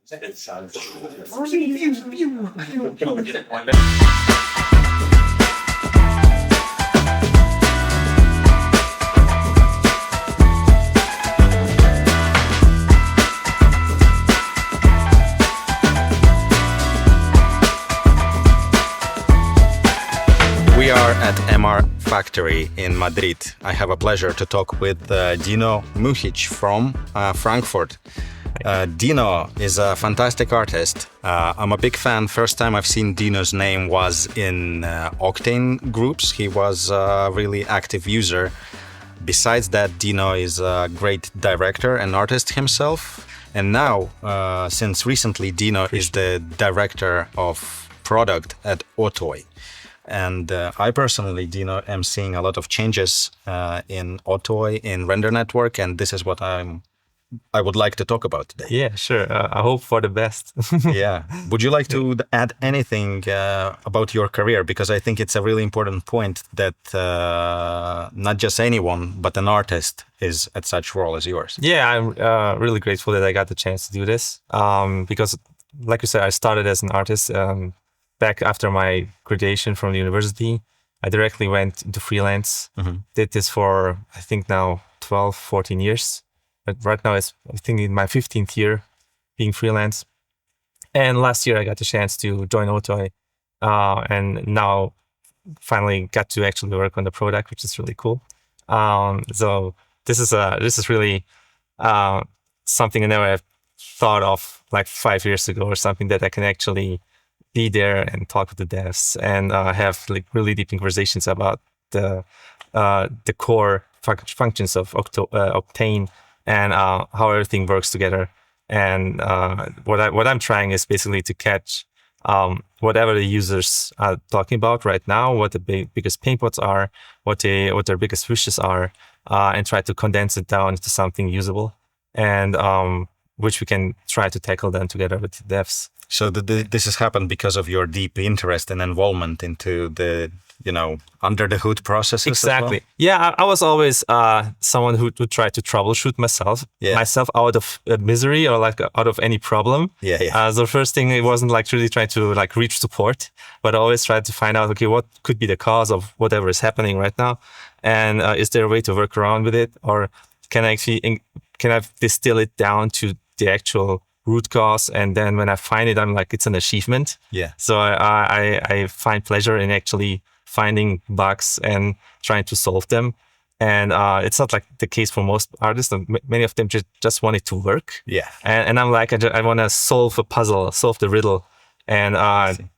We are at MR Factory in Madrid. I have a pleasure to talk with Dino Muhić from Frankfurt. Dino is a fantastic artist. I'm a big fan. First time I've seen Dino's name was in Octane groups. He was a really active user. Besides that, Dino is a great director and artist himself. And now, since recently, Dino is the director of product at OTOY. And I personally, Dino, am seeing a lot of changes in OTOY, in render network, and this is what I would like to talk about today. Yeah, sure. I hope for the best. Yeah. Would you like to add anything about your career? Because I think it's a really important point that not just anyone, but an artist is at such role as yours. Yeah, I'm really grateful that I got the chance to do this. Because, like you said, I started as an artist. Back after my graduation from the university, I directly went into freelance. Did this for, I think now 12, 14 years. But right now it's, I think, in my 15th year being freelance. And last year I got the chance to join OTOY. And now finally got to actually work on the product, which is really cool. So this is really something I never have thought of like 5 years ago, or something that I can actually be there and talk with the devs and have like really deep conversations about the core functions of Octane and how everything works together. And what I'm trying is basically to catch whatever the users are talking about right now, what the biggest pain points are, what their biggest wishes are, and try to condense it down into something usable, and which we can try to tackle then together with the devs. So this has happened because of your deep interest and involvement into the, under the hood processes. Exactly. As well? Yeah, I was always someone who would try to troubleshoot myself out of misery or like out of any problem. Yeah. So the first thing, it wasn't like really trying to like reach support, but I always tried to find out, okay, what could be the cause of whatever is happening right now, and is there a way to work around with it, or can I distill it down to the actual root cause, and then when I find it, I'm like, it's an achievement. Yeah. So I find pleasure in actually finding bugs and trying to solve them. And it's not like the case for most artists. Many of them just want it to work. Yeah. And I'm like, I want to solve a puzzle, solve the riddle. And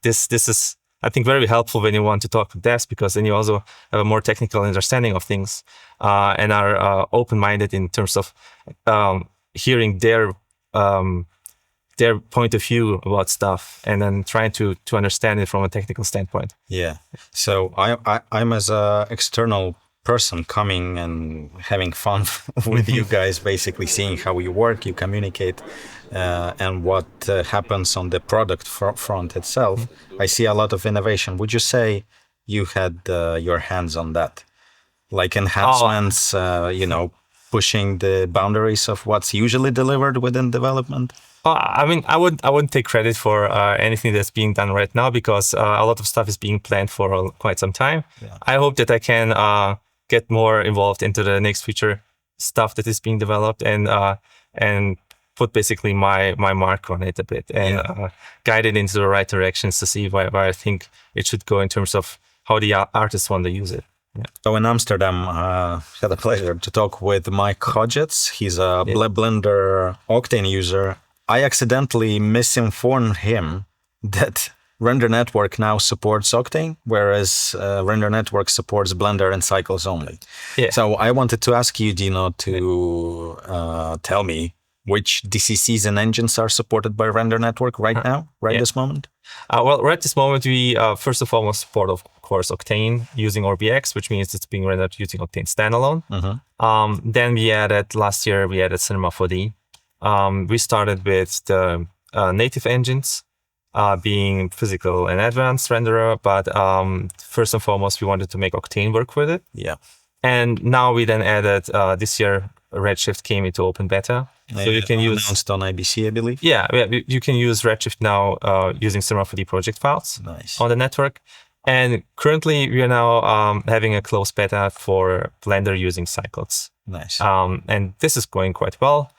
this is, I think, very helpful when you want to talk to devs, because then you also have a more technical understanding of things and are open-minded in terms of hearing their point of view about stuff, and then trying to understand it from a technical standpoint. Yeah. So I'm as a external person coming and having fun with you guys, basically seeing how you work, you communicate, and what happens on the product front itself. I see a lot of innovation. Would you say you had your hands on that? Like enhancements, pushing the boundaries of what's usually delivered within development? I mean, I wouldn't take credit for anything that's being done right now, because a lot of stuff is being planned for quite some time. Yeah. I hope that I can get more involved into the next future stuff that is being developed, and put basically my mark on it a bit, and guide it into the right directions to see where I think it should go in terms of how the artists want to use it. Yeah. So in Amsterdam, I had the pleasure to talk with Mike Hodgetts. He's a Blender Octane user. I accidentally misinformed him that Render Network now supports Octane, whereas Render Network supports Blender and Cycles only. Yeah. So I wanted to ask you, Dino, to tell me which DCCs and engines are supported by Render Network right now, this moment? Well, right this moment, we first of all support, of course, Octane using ORBX, which means it's being rendered using Octane standalone. Then last year, we added Cinema 4D. We started with the native engines, being physical and advanced renderer, but first and foremost, we wanted to make Octane work with it. Yeah. And now we then added, this year, Redshift came into open beta. So you can use announced on IBC, I believe. Yeah, you can use Redshift now using Cinema 4D project files on the network. And currently, we are now having a closed beta for Blender using cycles. Nice. And this is going quite well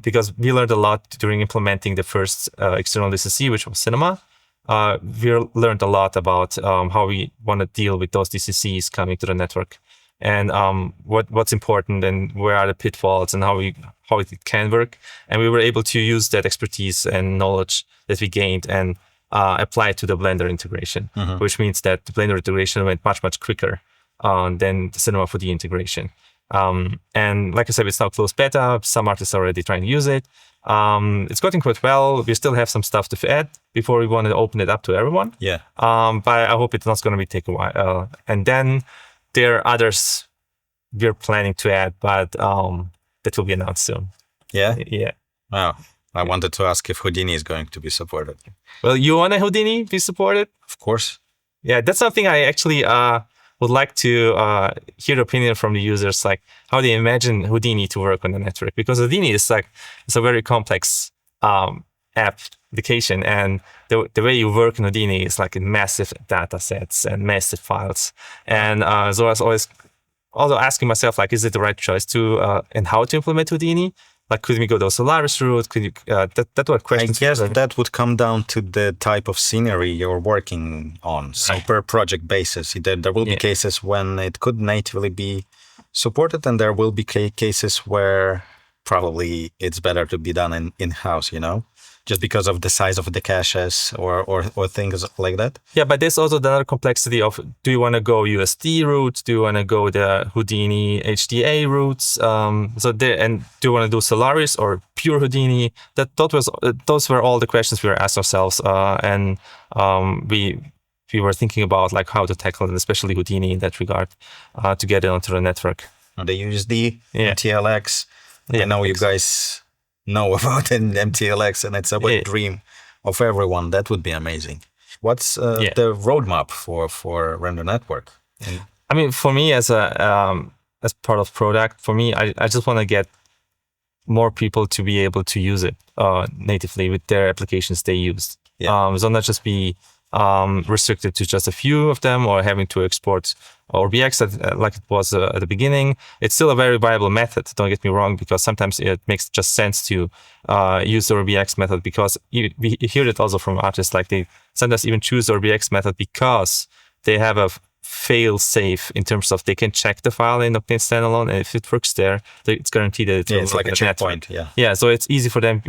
because we learned a lot during implementing the first external DCC, which was Cinema. We learned a lot about how we want to deal with those DCCs coming to the network, and what's important and where are the pitfalls and how it can work. And we were able to use that expertise and knowledge that we gained and apply it to the Blender integration, which means that the Blender integration went much quicker than the Cinema 4D integration. And like I said, it's now closed beta. Some artists are already trying to use it. It's going quite well. We still have some stuff to add before we want to open it up to everyone. Yeah. But I hope it's not going to take a while. And then there are others we're planning to add, but that will be announced soon. Yeah? Yeah. Wow. I wanted to ask if Houdini is going to be supported. Well, you want a Houdini be supported? Of course. Yeah, that's something I actually would like to hear the opinion from the users, like how they imagine Houdini to work on the network. Because Houdini is it's a very complex application, and the way you work in Houdini is like in massive data sets and massive files. And so I was always also asking myself, like, is it the right choice to and how to implement Houdini? Like, could we go the Solaris route? Could you? That were questions. I guess that would come down to the type of scenery you're working on. So per project basis, there will be cases when it could natively be supported, and there will be cases where probably it's better to be done in-house, just because of the size of the caches or things like that. Yeah, but there's also the other complexity of, do you want to go USD route? Do you want to go the Houdini HDA routes? And do you want to do Solaris or pure Houdini? Those were all the questions we were asked ourselves, and we were thinking about like how to tackle it, especially Houdini in that regard, to get it onto the network. The USD, MTLX. I know you guys know about MTLX, and it's a wet dream of everyone. That would be amazing. What's the roadmap for Render Network? I mean, for me as part of product, for me, I just want to get more people to be able to use it natively with their applications they use. So not just be restricted to just a few of them or having to export ORBX like it was at the beginning. It's still a very viable method, don't get me wrong, because sometimes it makes just sense to use the ORBX method, because we hear it also from artists, like they sometimes even choose the ORBX method because they have a fail safe in terms of they can check the file in Octane standalone, and if it works there, it's guaranteed that it's like a checkpoint. So it's easy for them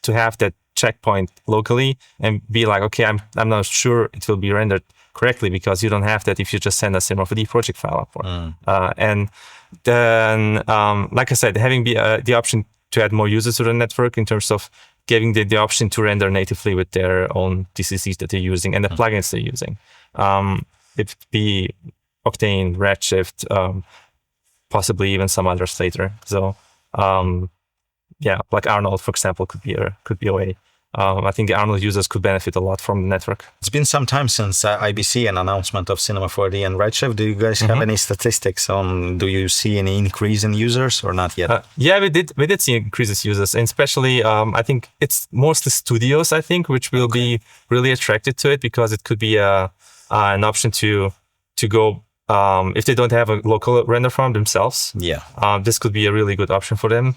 to have that checkpoint locally and be like, okay, I'm not sure it will be rendered correctly, because you don't have that if you just send a Cinema 4D project file upward. And then, like I said, having the option to add more users to the network in terms of giving the option to render natively with their own DCCs that they're using and the plugins they're using. It be Octane, Redshift, possibly even some others later. So, like Arnold, for example, could be a way. I think the Arnold users could benefit a lot from the network. It's been some time since IBC, an announcement of Cinema 4D and Redshift. Do you guys have any statistics on? Do you see any increase in users or not yet? We did see increases users, and especially I think it's mostly studios. I think which will be really attracted to it, because it could be an option to go if they don't have a local render farm themselves. This could be a really good option for them,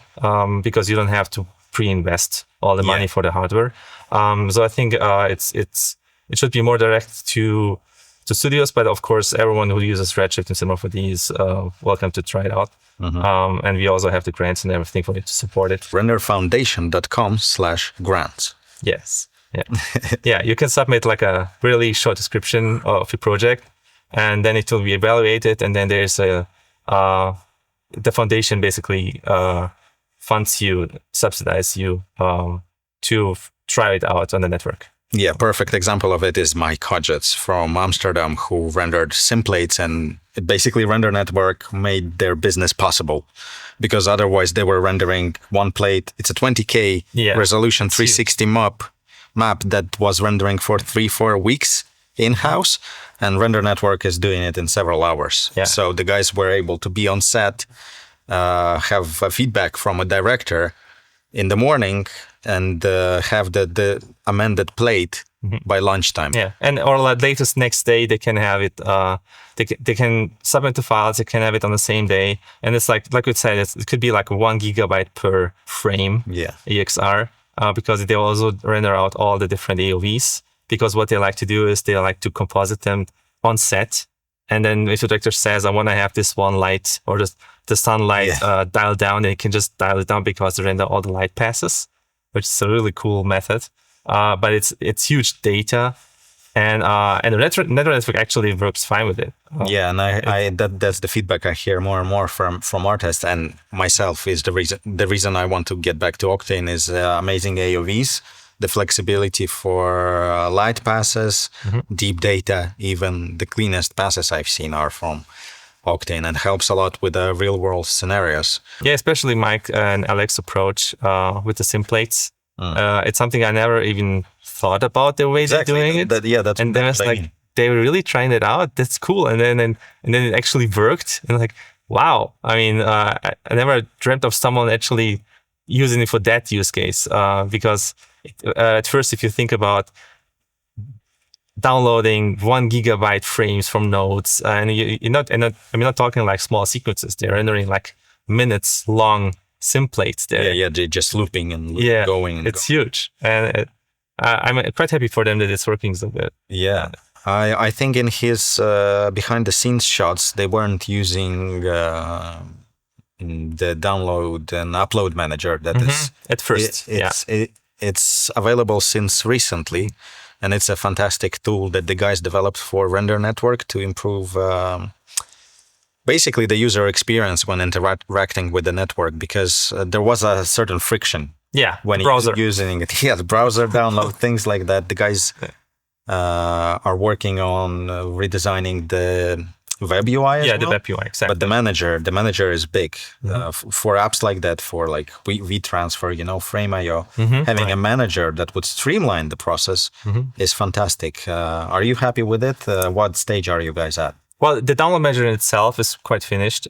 because you don't have to pre-invest all the money for the hardware. So I think it should be more direct to studios, but of course everyone who uses Redshift and Cinema 4D is welcome to try it out. And we also have the grants and everything for you to support it. renderfoundation.com/grants. Yes. You can submit like a really short description of your project, and then it will be evaluated, and then there's the foundation basically funds you, subsidize you to try it out on the network. Yeah, perfect example of it is Mike Hodgetts from Amsterdam, who rendered Simplates, and basically Render Network made their business possible, because otherwise they were rendering one plate. It's a 20K resolution 360 map that was rendering for 3-4 weeks in-house, and Render Network is doing it in several hours. So the guys were able to be on set, have feedback from a director, in the morning and have the amended plate by lunchtime. Yeah, and or like latest next day they can have it. They can submit the files. They can have it on the same day, and it's like we said, it could be like 1 gigabyte per frame. Yeah, EXR, because they also render out all the different AOVs. Because what they like to do is they like to composite them on set, and then if the director says, "I want to have this one light or the sunlight dialed down," they can just dial it down because they render all the light passes, which is a really cool method. But it's huge data, and the network actually works fine with it. Yeah, and that's the feedback I hear more and more from artists and myself. Is the reason I want to get back to Octane is amazing AOVs, the flexibility for light passes, deep data. Even the cleanest passes I've seen are from Octane, and helps a lot with real world scenarios. Yeah, especially Mike and Alex approach with the sim plates. It's something I never even thought about the way they're doing it. That's and then it's like they were really trying it out. That's cool. And then it actually worked. And like, wow. I mean, I never dreamt of someone actually using it for that use case. Because at first, if you think about downloading 1 gigabyte frames from nodes, and I'm not talking like small sequences. They're rendering like minutes long sim plates there. Yeah, they're just looping and going. It's huge, and I'm quite happy for them that it's working so good. Yeah, I think in his behind the scenes shots, they weren't using the download and upload manager. That is at first. It's available since recently, and it's a fantastic tool that the guys developed for Render Network to improve. Basically, the user experience when interacting with the network, because there was a certain friction. Yeah, when using it. Yeah, the browser download, things like that. The guys are working on redesigning the web UI as well. The web UI, exactly. But the manager is big. For apps like that, for like WeTransfer, Frame.io, having a manager that would streamline the process is fantastic. Are you happy with it? What stage are you guys at? Well, the download manager in itself is quite finished.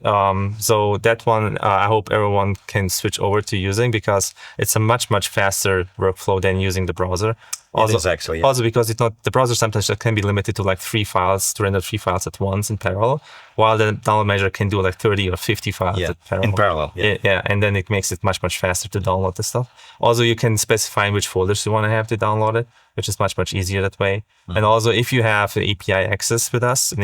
So that one, I hope everyone can switch over to using, because it's a much faster workflow than using the browser. Also, it is actually. Also because the browser sometimes can be limited to like 3 files, to render 3 files at once in parallel, while the download manager can do like 30 or 50 files in parallel. Yeah, and then it makes it much faster to download the stuff. Also, you can specify in which folders you want to have to download it, which is much easier that way. And also, if you have API access with us,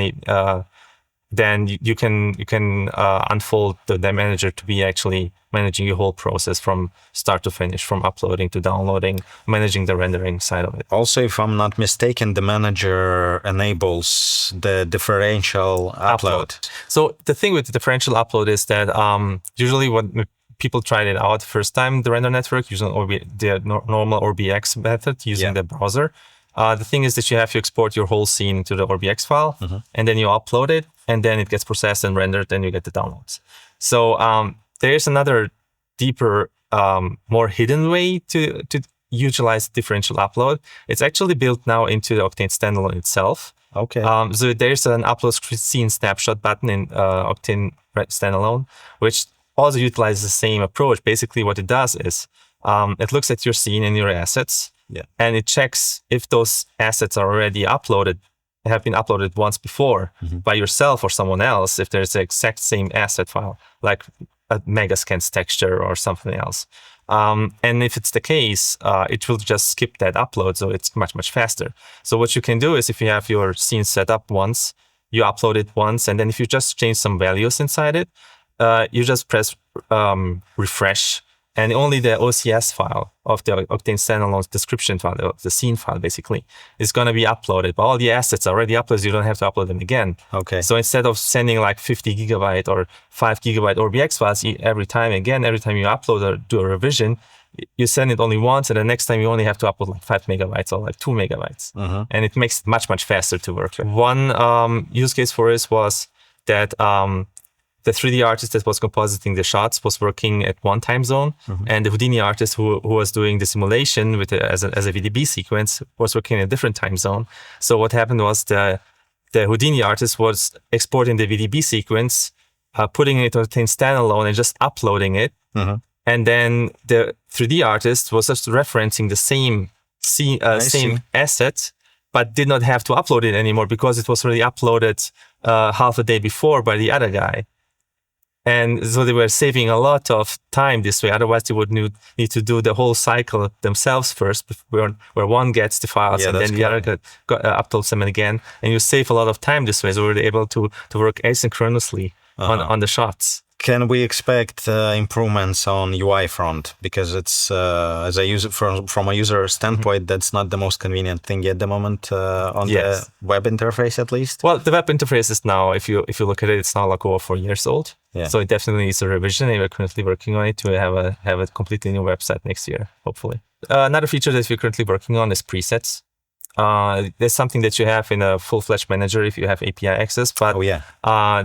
then you can unfold the manager to be actually managing your whole process from start to finish, from uploading to downloading, managing the rendering side of it. Also, if I'm not mistaken, the manager enables the differential upload. So the thing with the differential upload is that usually when people tried it out first time, the render network, using the normal ORBX method using the browser, the thing is that you have to export your whole scene to the ORBX file, and then you upload it, and then it gets processed and rendered, and you get the downloads. So there's another deeper, more hidden way to utilize differential upload. It's actually built now into the Octane standalone itself. Okay. So there's an upload scene snapshot button in Octane standalone, which also utilizes the same approach. Basically, what it does is it looks at your scene and your assets, and it checks if those assets are already uploaded, have been uploaded once before by yourself or someone else, if there's the exact same asset file, like a Megascans texture or something else. And if it's the case, it will just skip that upload, so it's much faster. So what you can do is, if you have your scene set up once, you upload it once, and then if you just change some values inside it, you just press refresh, and only the OCS file of the Octane standalone description file, the scene file basically, is going to be uploaded. But all the assets are already uploaded, you don't have to upload them again. Okay. So instead of sending like 50 gigabyte or 5 gigabyte ORBX files every time you upload or do a revision, you send it only once, and the next time you only have to upload like 5 megabytes or like 2 megabytes. And it makes it much faster to work with. One use case for us was that the 3D artist that was compositing the shots was working at one time zone, and the Houdini artist who was doing the simulation with as a VDB sequence was working in a different time zone. So what happened was the Houdini artist was exporting the VDB sequence, putting it on standalone and just uploading it. And then the 3D artist was just referencing the same same asset, but did not have to upload it anymore because it was already uploaded half a day before by the other guy. And so they were saving a lot of time this way. Otherwise, they would need to do the whole cycle themselves first, where one gets the files and then the other uploads them again. And you save a lot of time this way. So we're able to work asynchronously on the shots. Can we expect improvements on UI front? Because it's, as I use it from a user standpoint, that's not the most convenient thing at the moment on the web interface, at least. Well, the web interface is now, if you look at it, it's now like over 4 years old. Yeah. So it definitely needs a revision, and we're currently working on it to have a completely new website next year, hopefully. Another feature that we're currently working on is presets. There's something that you have in a full-fledged manager if you have API access, but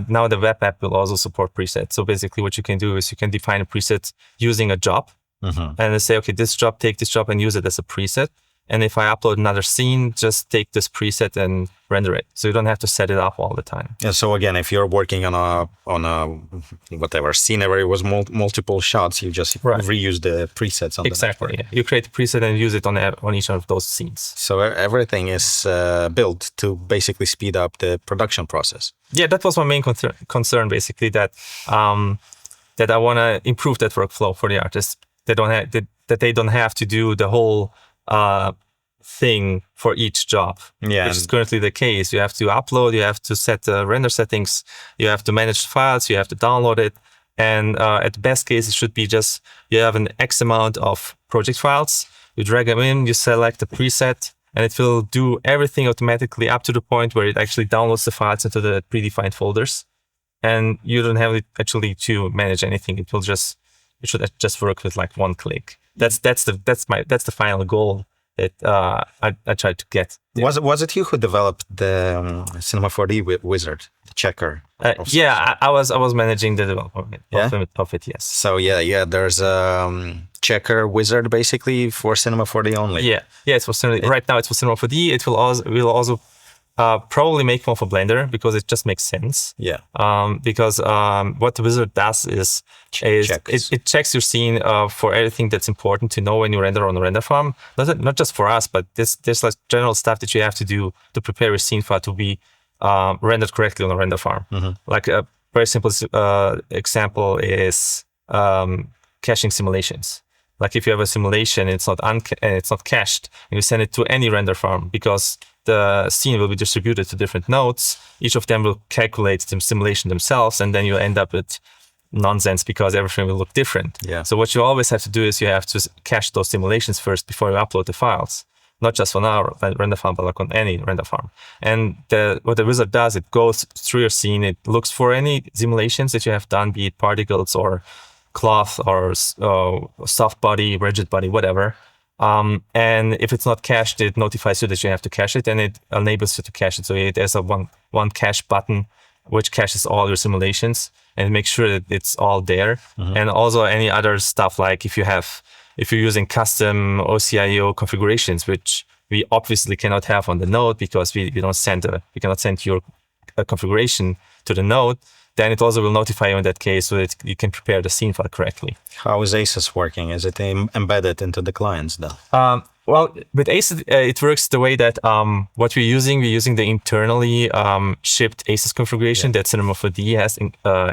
now the web app will also support presets. So basically what you can do is you can define a preset using a job and then say, okay, this job, take this job and use it as a preset. And if I upload another scene, just take this preset and render it. So you don't have to set it up all the time. Yeah, so again, if you're working on a whatever scenery with multiple shots, you just reuse the presets on the network. Yeah. You create a preset and use it on each of those scenes. So everything is built to basically speed up the production process. Yeah, that was my main concern basically, that I want to improve that workflow for the artists. That they don't have to do the whole thing for each job, which is currently the case. You have to upload, you have to set the render settings, you have to manage the files, you have to download it. And at the best case, it should be just, you have an X amount of project files, you drag them in, you select the preset, and it will do everything automatically up to the point where it actually downloads the files into the predefined folders. And you don't have actually to manage anything. It should just work with like one click. That's the final goal that I tried to get. Was it you who developed the Cinema 4D wizard, the checker? I was managing the development of it. Yes. So there's a checker wizard basically for Cinema 4D only. Yeah, it's for Cinema. Right now it's for Cinema 4D. It will also probably make one for Blender because it just makes sense. Yeah. Because what the wizard does is it checks your scene for everything that's important to know when you render on the render farm. Not just for us, but there's like general stuff that you have to do to prepare your scene file to be rendered correctly on the render farm. Like a very simple example is caching simulations. Like if you have a simulation, it's not cached, and you send it to any render farm because the scene will be distributed to different nodes. Each of them will calculate the simulation themselves, and then you end up with nonsense because everything will look different. Yeah. So what you always have to do is you have to cache those simulations first before you upload the files, not just on our render farm, but like on any render farm. And what the wizard does, it goes through your scene, it looks for any simulations that you have done, be it particles or cloth or soft body, rigid body, whatever. And if it's not cached, it notifies you that you have to cache it, and it enables you to cache it. So there's a one cache button which caches all your simulations and makes sure that it's all there. And also any other stuff, like if you're using custom OCIO configurations, which we obviously cannot have on the node because we cannot send your configuration to the node, then it also will notify you in that case so that you can prepare the scene file correctly. How is ACES working? Is it embedded into the clients though? Well, with ACES, it works the way that we're using the internally shipped ACES configuration that Cinema 4D has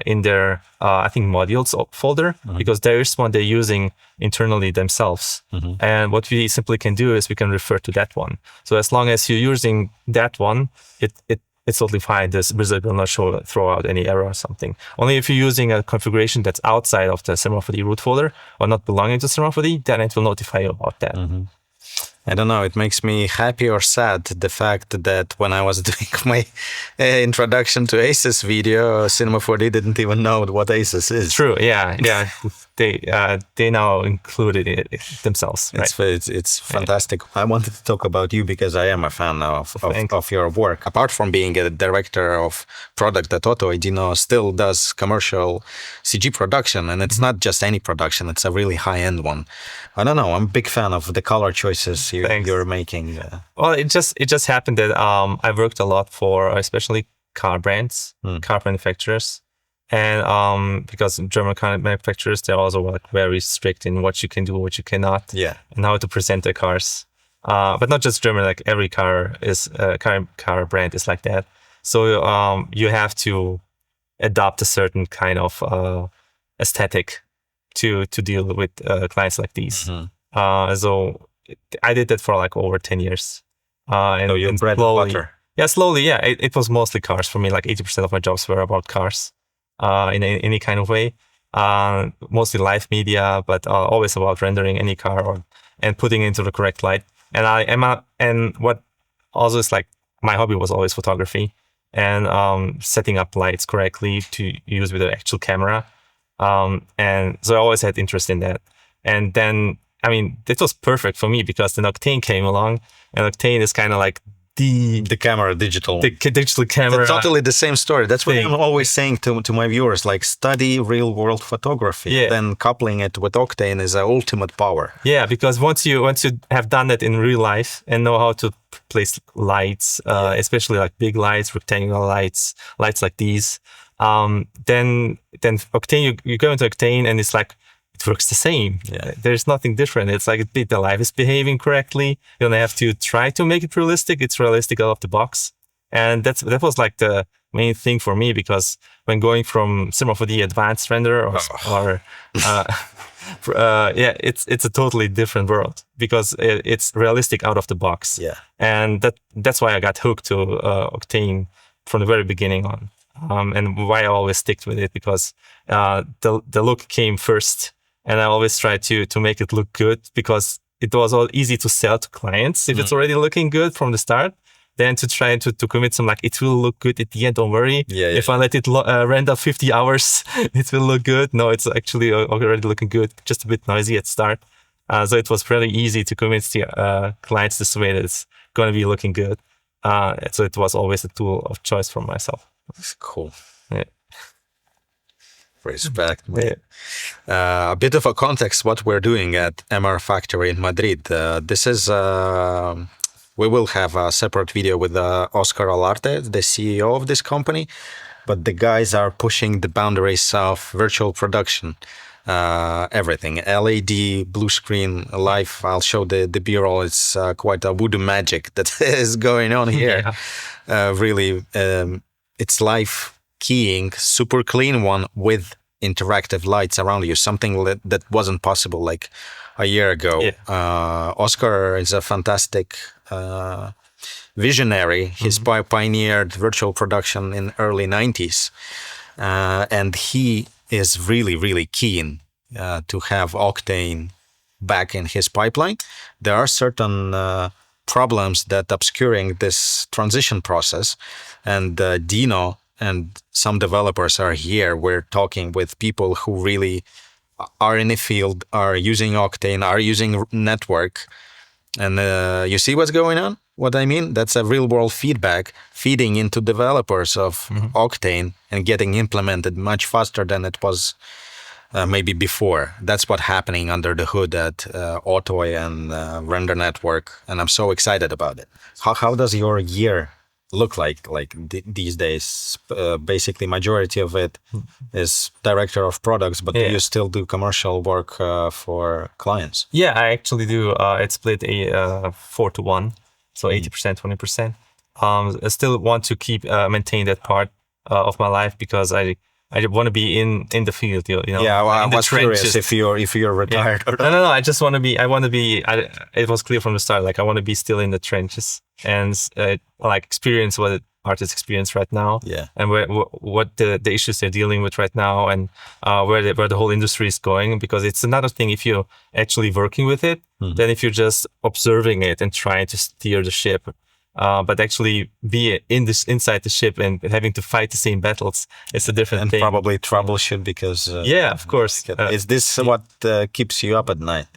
in their, I think, modules folder, because there is one they're using internally themselves. And what we simply can do is we can refer to that one. So as long as you're using that one, it's totally fine. This wizard will not throw out any error or something. Only if you're using a configuration that's outside of the Cinema 4D root folder or not belonging to Cinema 4D, then it will notify you about that. I don't know, it makes me happy or sad, the fact that when I was doing my introduction to ACES video, Cinema 4D didn't even know what ACES is. True, yeah. They now included it themselves. It's fantastic. I wanted to talk about you because I am a fan of your work. Apart from being a director of product at OTOY, Dino still does commercial CG production, and it's not just any production, it's a really high-end one. I don't know, I'm a big fan of the color choices you're making. Well, it just happened that I worked a lot for especially car brands, car manufacturers. And because German kind of manufacturers, they're also like very strict in what you can do, what you cannot, Yeah. and how to present the cars. But not just German, like every car brand is like that. So you have to adopt a certain kind of aesthetic to deal with clients like these. So I did that for like over 10 years. So you bread and butter. Yeah, slowly. Yeah, it was mostly cars for me. Like 80% of my jobs were about cars, in any kind of way. Mostly live media, but always about rendering any car and putting it into the correct light. And what also is like my hobby was always photography and setting up lights correctly to use with the actual camera. And so I always had interest in that. And then, I mean, it was perfect for me because then Octane came along, and Octane is kind of like the camera, digital. The digital camera. It's totally the same story. That's what I'm always saying to my viewers, like study real world photography. Yeah. Then coupling it with Octane is the ultimate power. Yeah, because once you have done that in real life and know how to place lights, especially like big lights, rectangular lights like these, then Octane, you go into Octane and it's like, it works the same. Yeah. There's nothing different. It's like the life is behaving correctly. You don't have to try to make it realistic. It's realistic out of the box. And that was like the main thing for me, because when going from Cinema 4D advanced render it's a totally different world, because it's realistic out of the box. Yeah. And that's why I got hooked to Octane from the very beginning on. And why I always stick with it, because the look came first, and I always try to make it look good, because it was all easy to sell to clients if it's already looking good from the start. Then to try to commit some, like, it will look good at the end, don't worry. If I let it render 50 hours, it will look good. No, it's actually already looking good, just a bit noisy at start. So it was pretty easy to convince the clients this way that it's going to be looking good. So it was always a tool of choice for myself. That's cool. Yeah. Respect. A bit of a context what we're doing at MR Factory in Madrid. This is we will have a separate video with Oscar Olarte, the CEO of this company, but the guys are pushing the boundaries of virtual production. Everything, LED, blue screen, live. I'll show the B-roll. It's quite a voodoo magic that is going on here. Really, it's live keying, super clean one with interactive lights around you, something that wasn't possible like a year ago. Oscar is a fantastic visionary. He's pioneered virtual production in early 90s, and he is really, really keen to have Octane back in his pipeline. There are certain problems that obscuring this transition process, and Dino and some developers are here. We're talking with people who really are in the field, are using Octane, are using network. And you see what's going on? What I mean? That's a real world feedback feeding into developers of Octane and getting implemented much faster than it was maybe before. That's what's happening under the hood at OTOY and Render Network. And I'm so excited about it. How does your year look like these days? Basically, majority of it is director of products, but do you still do commercial work for clients? Yeah, I actually do. It's split 4-1, so 80%, 20%. I still want to keep maintain that part of my life, because I want to be in the field, you know. Yeah, well, I was curious if you're retired or not. No. I just want to be. It was clear from the start. Like, I want to be still in the trenches and like experience what artists experience right now. Yeah. And what the issues they're dealing with right now, and where the whole industry is going. Because it's another thing if you're actually working with it, than if you're just observing it and trying to steer the ship. But actually be inside the ship and having to fight the same battles, it's a different thing. And probably troubleshoot, because of course. Is this what keeps you up at night?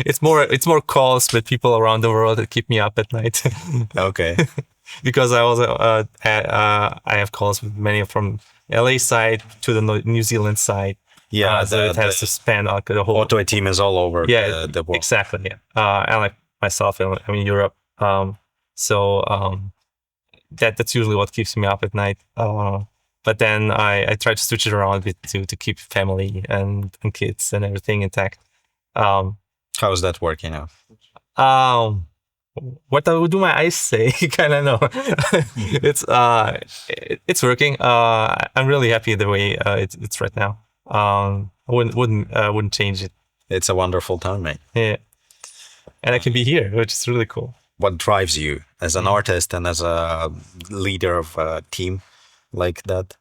It's more calls with people around the world that keep me up at night. Okay. Because I also I have calls with many from LA side to the New Zealand side. Yeah, so it has to span the whole. OTOY team is all over the world. Exactly. Yeah. And like myself, I'm in Europe. So that's usually what keeps me up at night. But but then I tried to switch it around a bit to keep family and kids and everything intact. How's that working out? What do my eyes say? Kind of know. It's working. I'm really happy the way it's right now. I wouldn't change it. It's a wonderful time, mate. Yeah, and I can be here, which is really cool. What drives you as an artist and as a leader of a team like that?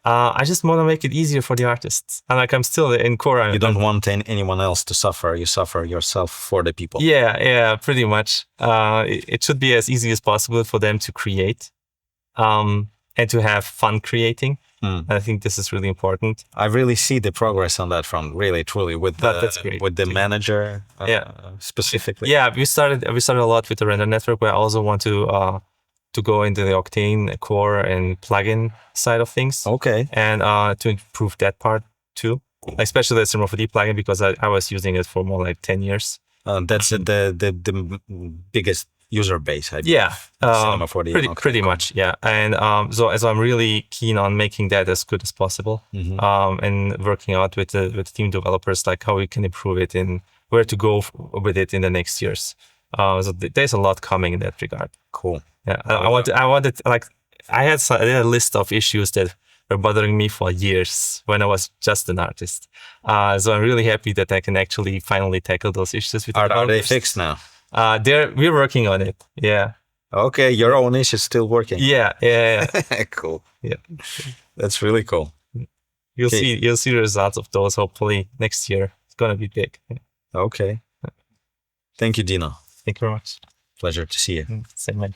I just want to make it easier for the artists. And like I'm still in core. You don't want anyone else to suffer. You suffer yourself for the people. Yeah, pretty much. It should be as easy as possible for them to create and to have fun creating. I think this is really important. I really see the progress on that front, really, truly, with the manager specifically. Yeah, we started a lot with the render network, but I also want to go into the Octane core and plugin side of things. Okay. And to improve that part too, especially the Cinema 4D plugin, because I was using it for more like 10 years. That's the biggest user base, I believe. Yeah. Cinema 4D. Pretty much, yeah. And so I'm really keen on making that as good as possible, and working out with the team developers, like how we can improve it and where to go with it in the next years. So there's a lot coming in that regard. Cool. Yeah, I wanted like I had a list of issues that were bothering me for years when I was just an artist. So I'm really happy that I can actually finally tackle those issues with Are they fixed now? We're working on it. Yeah. Okay, your own issue is still working. Yeah. Cool. Yeah. That's really cool. You'll see the results of those hopefully next year. It's gonna be big. Yeah. Okay. Thank you, Dino. Thank you very much. Pleasure to see you. Same, man.